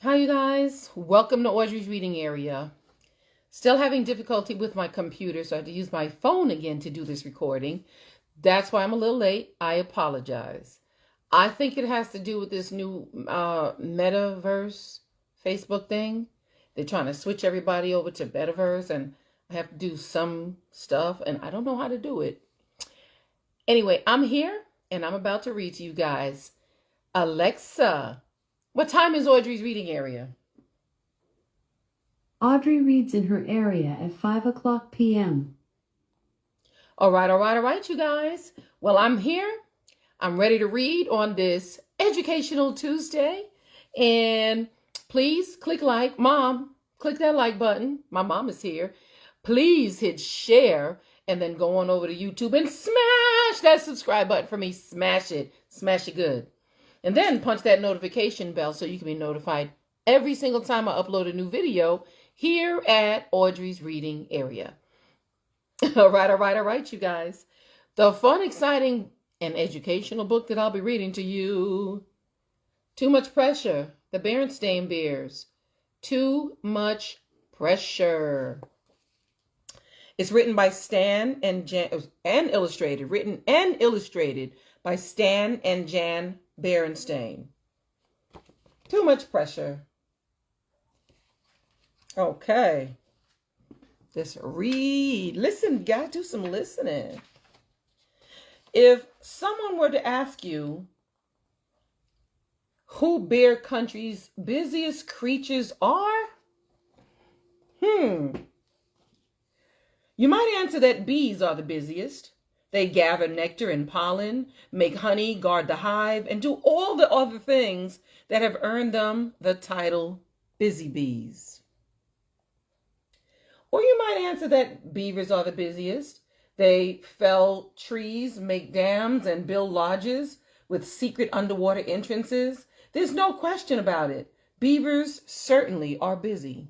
Hi, you guys. Welcome to Audrey's reading area. Still having difficulty with my computer, so I had to use my phone again to do this recording. That's why I'm a little late. I apologize. I think it has to do with this new metaverse Facebook thing. They're trying to switch everybody over to metaverse, and I have to do some stuff, and I don't know how to do it. Anyway, I'm here, and I'm about to read to you guys. Alexa, what time is Audrey's reading area? Audrey reads in her area at 5 p.m. All right, you guys. Well, I'm here. I'm ready to read on this Educational Tuesday. And please click like. Mom, click that like button. My mom is here. Please hit share and then go on over to YouTube and smash that subscribe button for me. Smash it. Smash it good. And then punch that notification bell so you can be notified every single time I upload a new video here at Audrey's reading area. All right, you guys. The fun, exciting, and educational book that I'll be reading to you. Too Much Pressure, the Berenstain Bears. Too Much Pressure. It's written by Stan and Jan, and illustrated, written and illustrated by Stan and Jan Berenstain. Too Much Pressure. Okay. Let's read. Listen, guys, do some listening. If someone were to ask you who Bear Country's busiest creatures are, you might answer that bees are the busiest. They gather nectar and pollen, make honey, guard the hive, and do all the other things that have earned them the title busy bees. Or you might answer that beavers are the busiest. They fell trees, make dams, and build lodges with secret underwater entrances. There's no question about it. Beavers certainly are busy.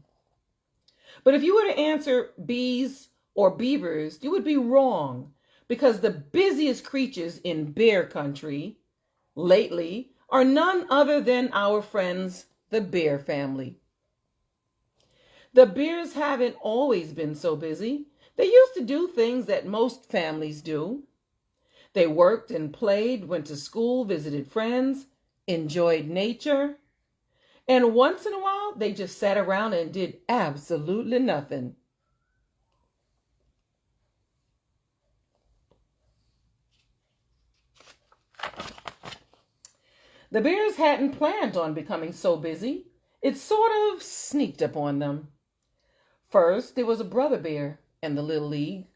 But if you were to answer bees or beavers, you would be wrong, because the busiest creatures in Bear Country lately are none other than our friends, the bear family. The bears haven't always been so busy. They used to do things that most families do. They worked and played, went to school, visited friends, enjoyed nature, and once in a while, they just sat around and did absolutely nothing. The bears hadn't planned on becoming so busy. It sort of sneaked up on them. First, there was a brother bear in the little league.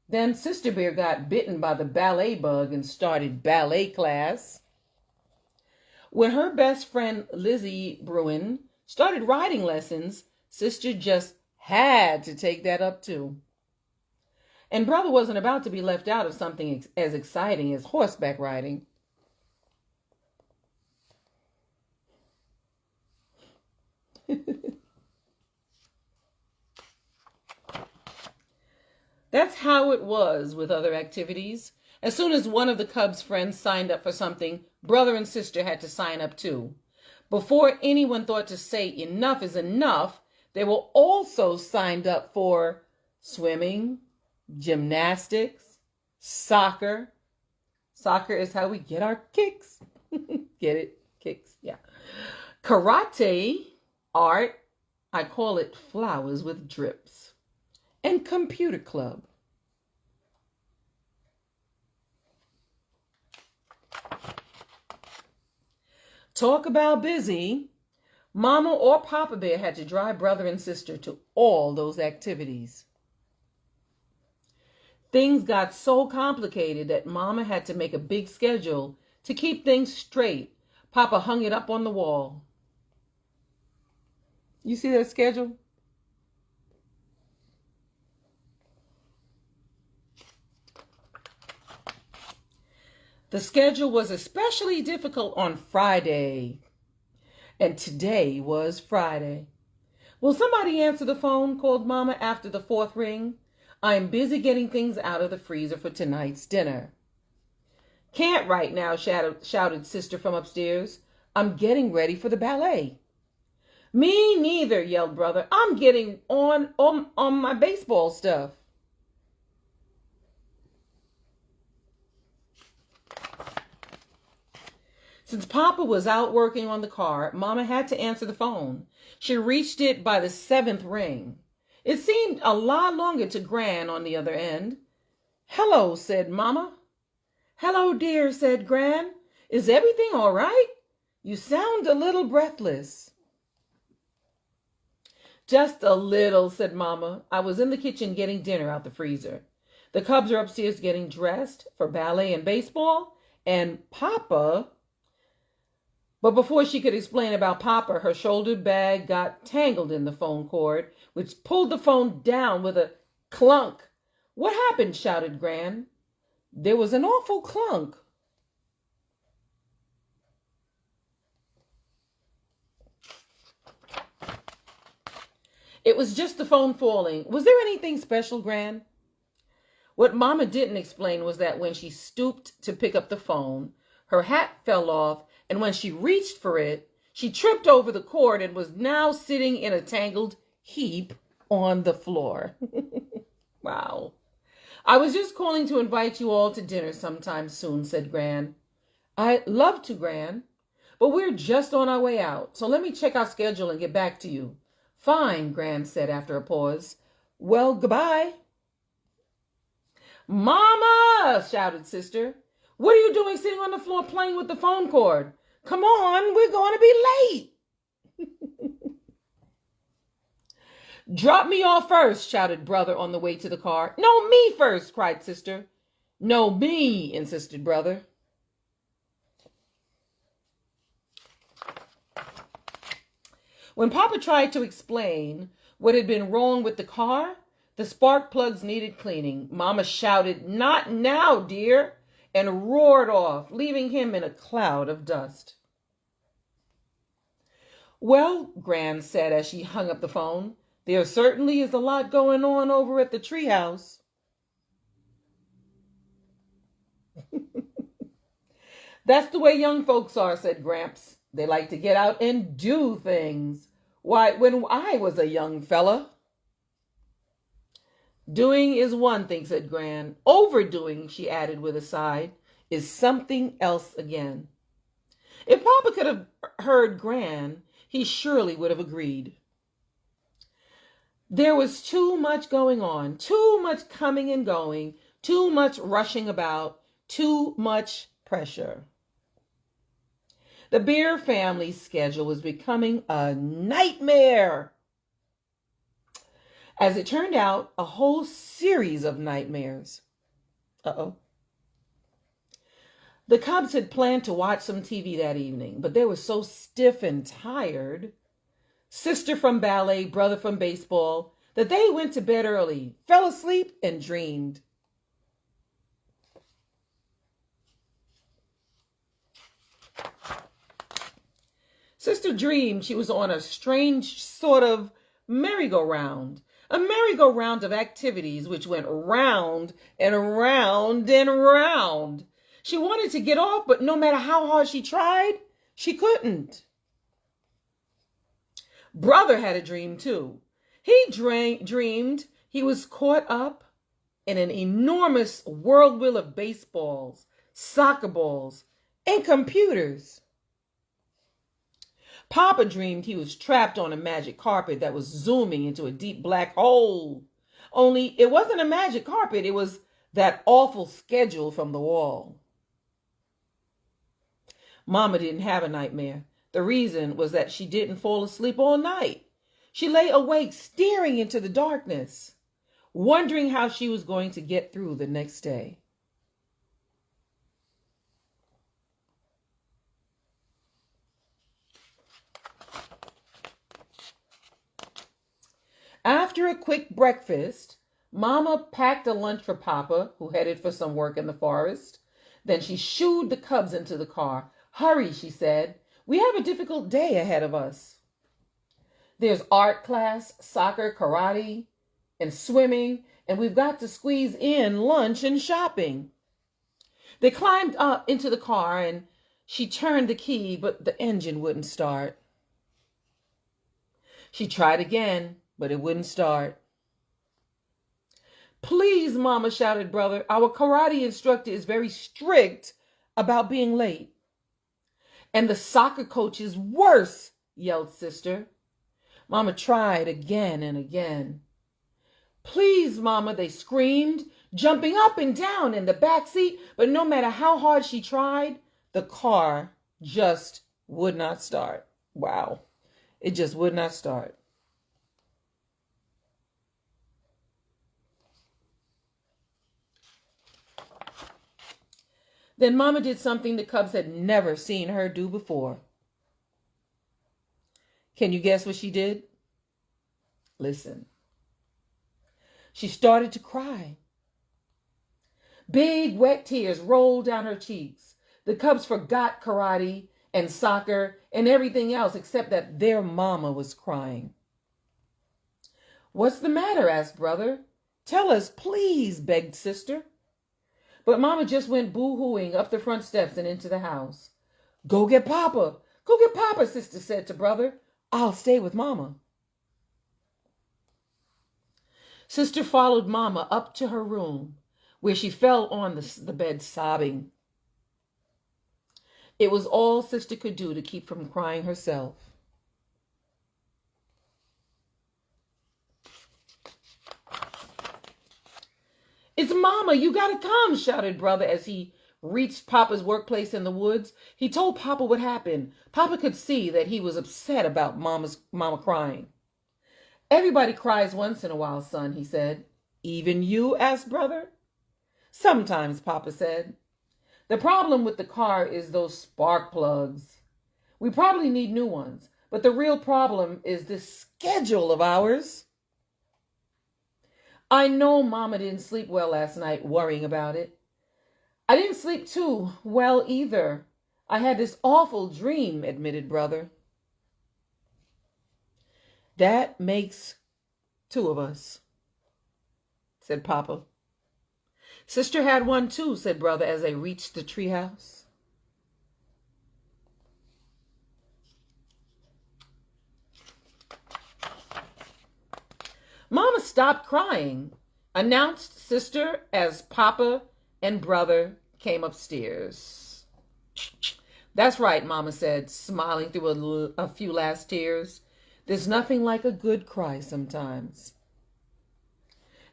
Then Sister Bear got bitten by the ballet bug and started ballet class. When her best friend Lizzie Bruin started riding lessons, Sister just had to take that up too. And brother wasn't about to be left out of something as exciting as horseback riding. That's how it was with other activities. As soon as one of the cub's friends signed up for something, brother and sister had to sign up too. Before anyone thought to say enough is enough, they were also signed up for swimming, gymnastics, soccer. Soccer is how we get our kicks. Get it? Kicks, yeah. Karate, art, I call it flowers with drips, and computer club. Talk about busy. Mama or Papa Bear had to drive brother and sister to all those activities. Things got so complicated that Mama had to make a big schedule to keep things straight. Papa hung it up on the wall. You see that schedule? The schedule was especially difficult on Friday. And today was Friday. Will somebody answer the phone? Called Mama after the fourth ring. I'm busy getting things out of the freezer for tonight's dinner. Can't right now, shouted Sister from upstairs. I'm getting ready for the ballet. Me neither, yelled Brother. I'm getting on my baseball stuff. Since Papa was out working on the car, Mama had to answer the phone. She reached it by the seventh ring. It seemed a lot longer to Gran on the other end. Hello, said Mama. Hello, dear, said Gran. Is everything all right? You sound a little breathless. Just a little, said Mama. I was in the kitchen getting dinner out the freezer. The Cubs are upstairs getting dressed for ballet and baseball, and Papa... But before she could explain about Papa, her shoulder bag got tangled in the phone cord, which pulled the phone down with a clunk. What happened? Shouted Gran. There was an awful clunk. It was just the phone falling. Was there anything special, Gran? What Mama didn't explain was that when she stooped to pick up the phone, her hat fell off, and when she reached for it, she tripped over the cord and was now sitting in a tangled heap on the floor. Wow. I was just calling to invite you all to dinner sometime soon, said Gran. I'd love to, Gran, but we're just on our way out, so let me check our schedule and get back to you. Fine, Gran said after a pause. Well, goodbye. Mama, shouted Sister. What are you doing sitting on the floor playing with the phone cord? Come on, we're going to be late. Drop me off first, shouted Brother on the way to the car. No, me first, cried Sister. No, me, insisted Brother. When Papa tried to explain what had been wrong with the car, the spark plugs needed cleaning. Mama shouted, "Not now, dear," and roared off, leaving him in a cloud of dust. Well, Gran said as she hung up the phone, there certainly is a lot going on over at the treehouse. That's the way young folks are, said Gramps. They like to get out and do things. Why, when I was a young fella. Doing is one thing, said Gran. Overdoing, she added with a sigh, is something else again. If Papa could have heard Gran, he surely would have agreed. There was too much going on, too much coming and going, too much rushing about, too much pressure. The Beer family's schedule was becoming a nightmare. As it turned out, a whole series of nightmares. Uh-oh. The Cubs had planned to watch some TV that evening, but they were so stiff and tired, Sister from ballet, Brother from baseball, that they went to bed early, fell asleep, and dreamed. Sister dreamed she was on a strange sort of merry-go-round, a merry-go-round of activities which went round and round and round. She wanted to get off, but no matter how hard she tried, she couldn't. Brother had a dream, too. He dreamed he was caught up in an enormous whirlwind of baseballs, soccer balls, and computers. Papa dreamed he was trapped on a magic carpet that was zooming into a deep black hole. Only it wasn't a magic carpet, it was that awful schedule from the wall. Mama didn't have a nightmare. The reason was that she didn't fall asleep all night. She lay awake staring into the darkness, wondering how she was going to get through the next day. After a quick breakfast, Mama packed a lunch for Papa, who headed for some work in the forest. Then she shooed the Cubs into the car. Hurry, she said. We have a difficult day ahead of us. There's art class, soccer, karate, and swimming, and we've got to squeeze in lunch and shopping. They climbed up into the car, and she turned the key, but the engine wouldn't start. She tried again, but it wouldn't start. Please, Mama, shouted Brother. Our karate instructor is very strict about being late. And the soccer coach is worse, yelled Sister. Mama tried again and again. Please, Mama, they screamed, jumping up and down in the back seat, but no matter how hard she tried, the car just would not start. Wow. It just would not start. Then Mama did something the Cubs had never seen her do before. Can you guess what she did? Listen. She started to cry. Big wet tears rolled down her cheeks. The Cubs forgot karate and soccer and everything else except that their mama was crying. What's the matter? Asked Brother. Tell us, please, begged Sister. But Mama just went boo-hooing up the front steps and into the house. Go get Papa. Go get Papa, Sister said to Brother. I'll stay with Mama. Sister followed Mama up to her room, where she fell on the bed sobbing. It was all Sister could do to keep from crying herself. It's Mama, you gotta come, shouted Brother as he reached Papa's workplace in the woods. He told Papa what happened. Papa could see that he was upset about Mama crying. Everybody cries once in a while, son, he said. Even you? Asked Brother. Sometimes, Papa said. The problem with the car is those spark plugs. We probably need new ones, but the real problem is this schedule of ours. I know Mama didn't sleep well last night worrying about it. I didn't sleep too well either. I had this awful dream, admitted Brother. That makes two of us, said Papa. Sister had one too, said Brother as they reached the treehouse. Mama stopped crying, announced Sister as Papa and Brother came upstairs. That's right, Mama said, smiling through a few last tears. There's nothing like a good cry sometimes.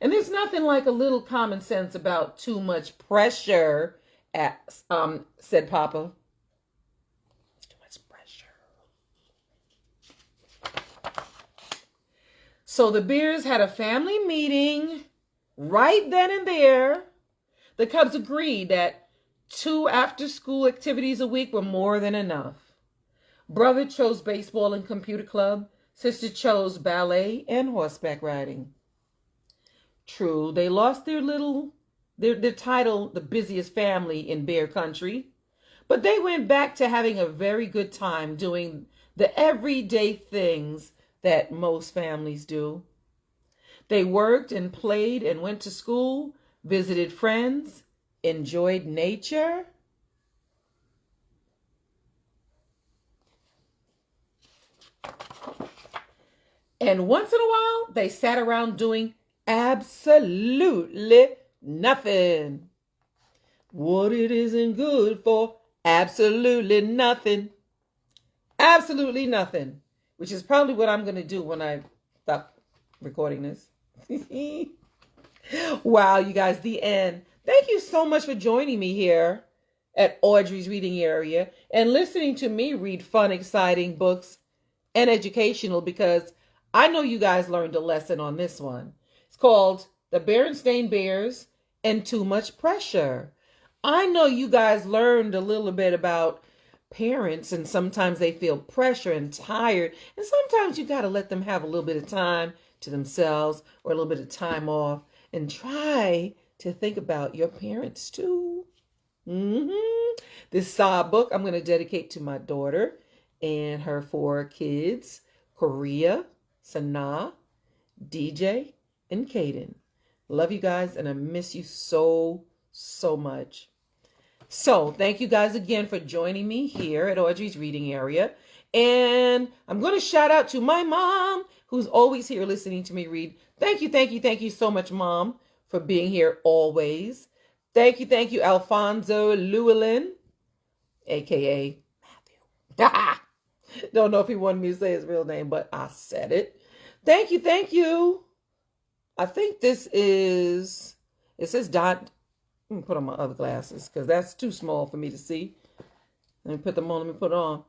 And there's nothing like a little common sense about too much pressure, said Papa. Too much pressure. So the Bears had a family meeting right then and there. The Cubs agreed that 2 after-school activities a week were more than enough. Brother chose baseball and computer club. Sister chose ballet and horseback riding. True, they lost their title, the busiest family in Bear Country, but they went back to having a very good time doing the everyday things that most families do. They worked and played and went to school, visited friends, enjoyed nature. And once in a while, they sat around doing absolutely nothing. What it isn't good for, absolutely nothing. Absolutely nothing. Which is probably what I'm going to do when I stop recording this. Wow, you guys, the end. Thank you so much for joining me here at Audrey's Reading Area and listening to me read fun, exciting books and educational, because I know you guys learned a lesson on this one. It's called The Berenstain Bears and Too Much Pressure. I know you guys learned a little bit about parents, and sometimes they feel pressure and tired, and sometimes you got to let them have a little bit of time to themselves or a little bit of time off and try to think about your parents too. This book I'm going to dedicate to my daughter and her 4 kids, Korea, Sanaa, DJ, and Kaden. Love you guys, and I miss you so, so much. So thank you guys again for joining me here at Audrey's Reading Area. And I'm going to shout out to my mom, who's always here listening to me read. Thank you, thank you, thank you so much, Mom, for being here always. Thank you, Alfonso Llewellyn, aka Matthew. Don't know if he wanted me to say his real name, but I said it. Thank you, thank you. I think it says Dot. Let me put on my other glasses because that's too small for me to see. Let me put them on, let me put it on.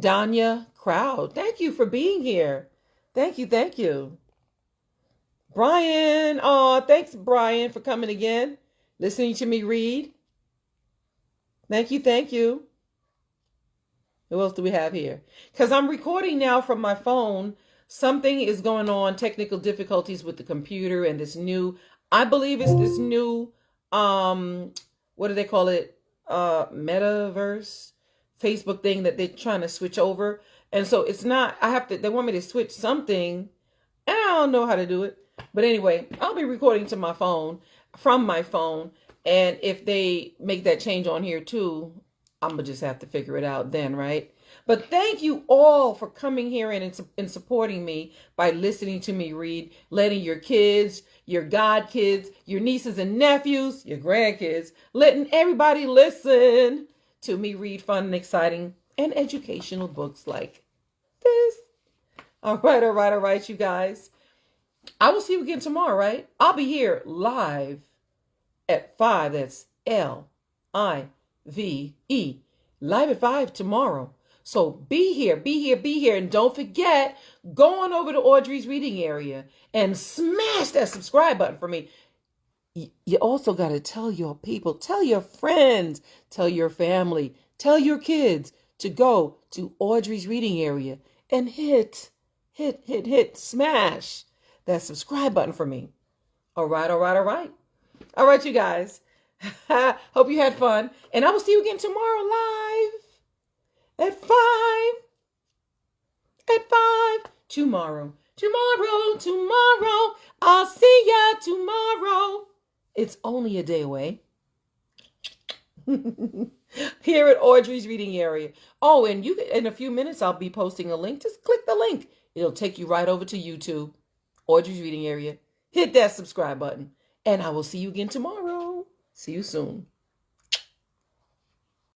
Danya Crowd, thank you for being here. Thank you, thank you. Brian, thanks, Brian, for coming again, listening to me read. Thank you, thank you. Who else do we have here? Because I'm recording now from my phone. Something is going on, technical difficulties with the computer and this new, I believe it's this new, what do they call it? Metaverse, Facebook thing that they're trying to switch over. And so it's not, they want me to switch something. And I don't know how to do it. But anyway, I'll be recording to my phone, from my phone. And if they make that change on here too, I'm going to just have to figure it out then, right? But thank you all for coming here and supporting me by listening to me read, letting your kids, your godkids, your nieces and nephews, your grandkids, letting everybody listen to me read fun and exciting and educational books like this. All right, you guys. I will see you again tomorrow, right? I'll be here live at 5. That's LIVE. Live at 5 tomorrow. So be here. And don't forget, go on over to Audrey's reading area and smash that subscribe button for me. You also got to tell your people, tell your friends, tell your family, tell your kids to go to Audrey's reading area and hit, smash that subscribe button for me. All right. All right, you guys. Hope you had fun. And I will see you again tomorrow live at 5. At 5. Tomorrow. I'll see ya tomorrow. It's only a day away. Here at Audrey's reading area. Oh, and in a few minutes, I'll be posting a link. Just click the link. It'll take you right over to YouTube. Audrey's reading area. Hit that subscribe button. And I will see you again tomorrow. See you soon.